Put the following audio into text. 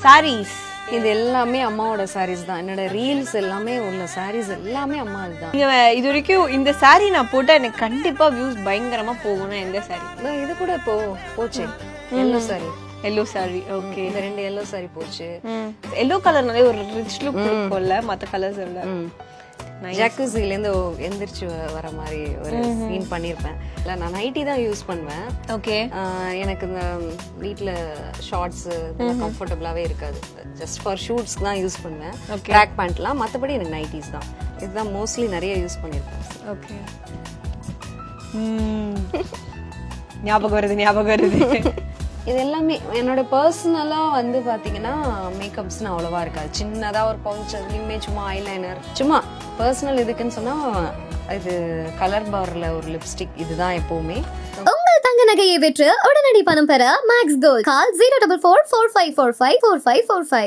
சாரீஸ் இது எல்லாமே அம்மாவோட சாரீஸ் தான். என்னோட ரீல்ஸ் எல்லாமே உள்ள சாரீஸ் எல்லாமே அம்மா இதுதான். நீங்க இது வரைக்கும் இந்த சாரி நான் போட்டா எனக்கு கண்டிப்பா வியூஸ் பயங்கரமா போகும்னா எந்த சாரி? இது கூட இப்போ போச்சு yellow sorry. Yellow sorry. Okay, இந்த 2 எல்லோ சாரி போச்சு. எல்லோ கலர்னாலே ஒரு ரிச் லுக் இருக்கும்ல, மத்த கலர்ஸ் இல்ல. ஜாக்குசில இருந்து எந்திரிச்சு வர மாதிரி ஒரு சீன் பண்ணிருப்பேன். இல்ல நான் நைட்டி தான் யூஸ் பண்ணுவேன். ஓகே, எனக்கு இந்த வீட்ல ஷார்ட்ஸ் கம்ஃபர்டபுளாவே இருக்காது. ஜஸ்ட் ஃபார் ஷூட்ஸ் தான் யூஸ் பண்ணுவேன். ட்ராக் பேண்ட்லாம், மத்தபடி எனக்கு நைட்டிஸ் தான். இதுதான் மோஸ்ட்லி நிறைய யூஸ் பண்ணிருப்பேன். ஓகே, ஞாபகம் வருது. இது எல்லாமே என்னோட பர்சனலா வந்து பாத்தீங்கன்னா மேக்கப்ஸ் அவ்வளவா இருக்காது. சின்னதா ஒரு பவுச், அதுலயுமே சும்மா ஐலைனர், சும்மா பர்சனல் இதுக்குன்னு சொன்னா இது கலர் பார்ல ஒரு லிப்ஸ்டிக், இதுதான் எப்பவுமே. உங்கள் தங்க நகையை விற்று உடனடி பணம் பெற மேக்ஸ் கோல்ட். கால் 04445454545.